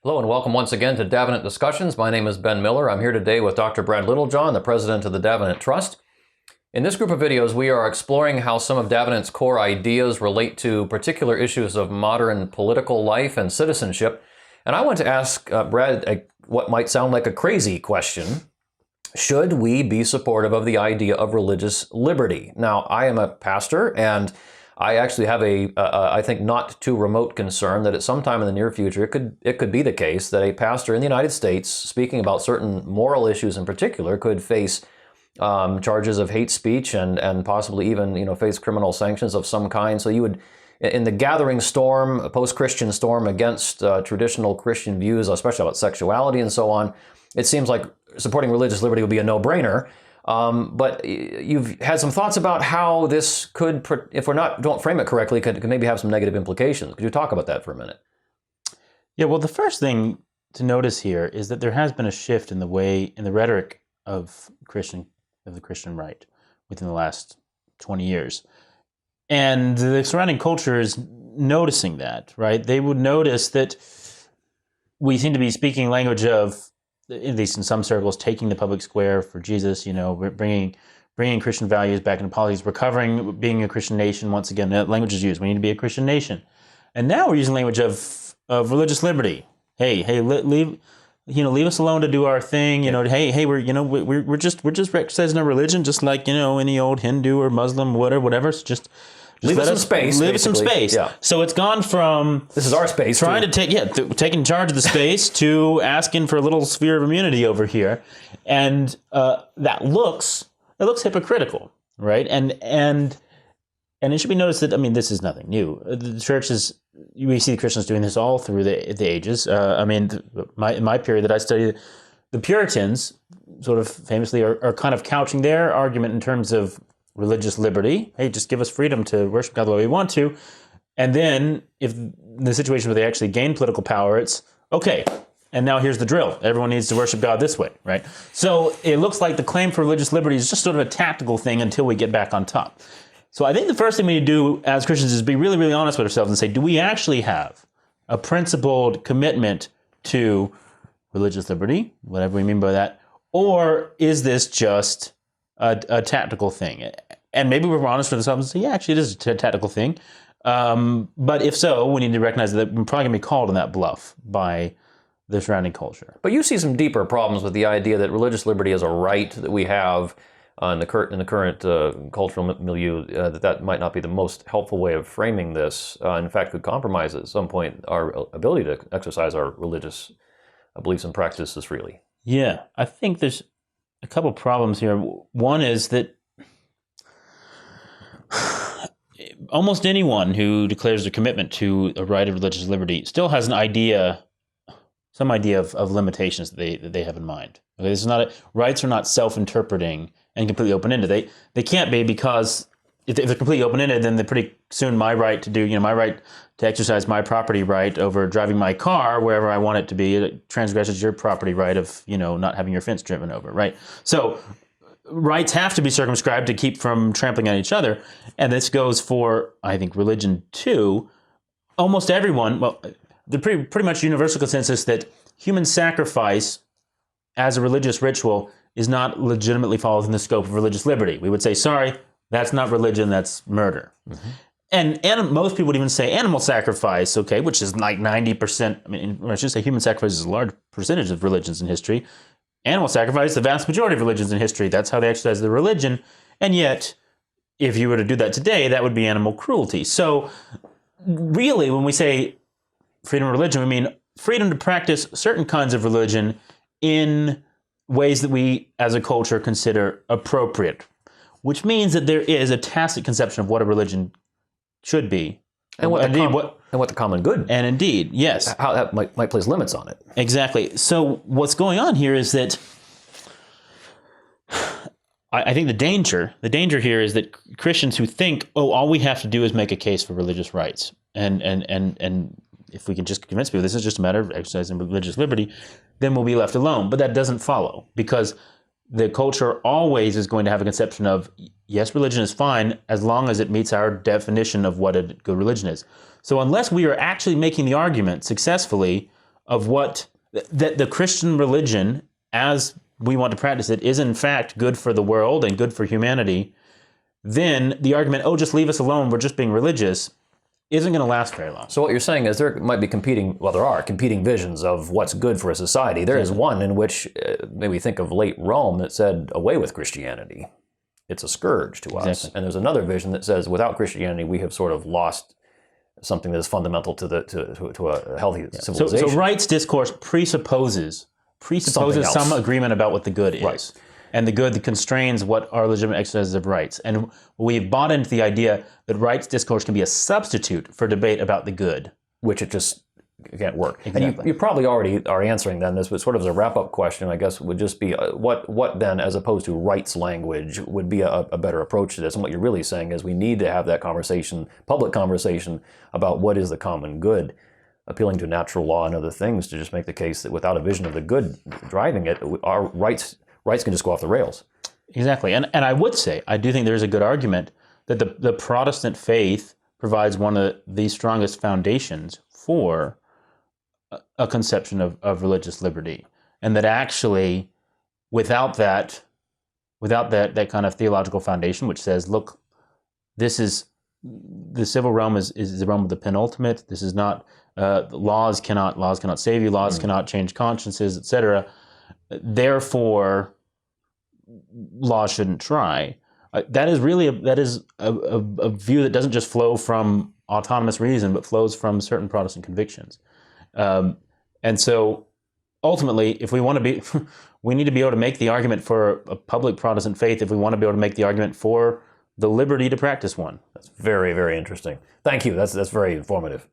Hello and welcome once again to Davenant Discussions. My name is Ben Miller. I'm here today with Dr. Brad Littlejohn, the president of the Davenant Trust. In this group of videos, we are exploring how some of Davenant's core ideas relate to particular issues of modern political life and citizenship. And I want to ask Brad what might sound like a crazy question. Should we be supportive of the idea of religious liberty? Now, I am a pastor, and I actually have I think not too remote concern that at some time in the near future, it could be the case that a pastor in the United States, speaking about certain moral issues in particular, could face charges of hate speech and possibly even face criminal sanctions of some kind. So you would, in the gathering storm, a post-Christian storm against traditional Christian views, especially about sexuality and so on, it seems like supporting religious liberty would be a no-brainer. But you've had some thoughts about how this could, if don't frame it correctly, could maybe have some negative implications. Could you talk about that for a minute? Yeah, well, the first thing to notice here is that there has been a shift in the rhetoric of the Christian right within the last 20 years. And the surrounding culture is noticing that, right? They would notice that we seem to be speaking language of, at least in some circles, taking the public square for Jesus, bringing Christian values back into politics, recovering being a Christian nation. Once again, that language is used. We need to be a Christian nation. And now we're using language of religious liberty. Hey, leave us alone to do our thing. We're just exercising our religion, just like any old Hindu or Muslim, whatever. So just leave us some space. Leave us some space. Yeah. So it's gone from this is our space, trying to taking charge of the space to asking for a little sphere of immunity over here, and that looks hypocritical, right? And it should be noticed that this is nothing new. The church is. We see Christians doing this all through the ages. My period that I studied, the Puritans sort of famously are kind of couching their argument in terms of religious liberty. Hey, just give us freedom to worship God the way we want to. And then if the situation where they actually gain political power, it's okay. And now here's the drill. Everyone needs to worship God this way, right? So it looks like the claim for religious liberty is just sort of a tactical thing until we get back on top. So I think the first thing we need to do as Christians is be really, really honest with ourselves and say, do we actually have a principled commitment to religious liberty, whatever we mean by that, or is this just a tactical thing? And maybe we're honest with ourselves and say, yeah, actually it is a tactical thing. But if so, we need to recognize that we're probably going to be called on that bluff by the surrounding culture. But you see some deeper problems with the idea that religious liberty is a right that we have in the current cultural milieu, that might not be the most helpful way of framing this. In fact, could compromise at some point our ability to exercise our religious beliefs and practices freely. Yeah, I think there's a couple problems here. One is that almost anyone who declares their commitment to a right of religious liberty still has some idea of limitations that they have in mind. Okay, this is not rights are not self-interpreting and completely open-ended. They can't be, because if they're completely open-ended, then they're pretty soon my right to exercise my property right over driving my car wherever I want it to be, it transgresses your property right of not having your fence driven over, right? So rights have to be circumscribed to keep from trampling on each other, and this goes for, I think, religion too. Almost everyone, the pretty much universal consensus that human sacrifice as a religious ritual is not legitimately falls within the scope of religious liberty. We would say, sorry, that's not religion, that's murder. Mm-hmm. And most people would even say animal sacrifice, okay, which is like 90%, I should say human sacrifice is a large percentage of religions in history. Animal sacrifice, the vast majority of religions in history, that's how they exercise their religion. And yet, if you were to do that today, that would be animal cruelty. So really, when we say freedom of religion, we mean freedom to practice certain kinds of religion in ways that we as a culture consider appropriate, which means that there is a tacit conception of what a religion should be. And what the common good. And indeed, yes. How that might place limits on it. Exactly. So what's going on here is that I think the danger here is that Christians who think, all we have to do is make a case for religious rights. And if we can just convince people this is just a matter of exercising religious liberty, then we'll be left alone. But that doesn't follow, because the culture always is going to have a conception of, yes, religion is fine as long as it meets our definition of what a good religion is. So unless we are actually making the argument successfully of what that the Christian religion, as we want to practice it, is in fact good for the world and good for humanity, then the argument, oh, just leave us alone, we're just being religious, isn't going to last very long. So what you're saying is there might be there are competing visions of what's good for a society. There is one in which, maybe think of late Rome, that said, away with Christianity. It's a scourge to us. And there's another vision that says, without Christianity, we have sort of lost something that is fundamental to a healthy civilization. So rights discourse presupposes some agreement about what the good is. Right. And the good that constrains what are legitimate exercises of rights. And we've bought into the idea that rights discourse can be a substitute for debate about the good. Which it just can't work. Exactly. And you probably already are answering then this, but sort of as a wrap-up question, I guess, would just be what then, as opposed to rights language, would be a better approach to this? And what you're really saying is we need to have that conversation, public conversation, about what is the common good, appealing to natural law and other things to just make the case that without a vision of the good driving it, our rights can just go off the rails. Exactly. And I would say, I do think there's a good argument that the Protestant faith provides one of the strongest foundations for a conception of religious liberty. And that actually, without that kind of theological foundation, which says, look, the civil realm is the realm of the penultimate. This is not, laws cannot save you, laws cannot change consciences, etc. Therefore, law shouldn't try. That is really a view that doesn't just flow from autonomous reason, but flows from certain Protestant convictions. And so, ultimately, if we want to be, we need to be able to make the argument for a public Protestant faith. If we want to be able to make the argument for the liberty to practice one. That's very, very interesting. Thank you. That's very informative.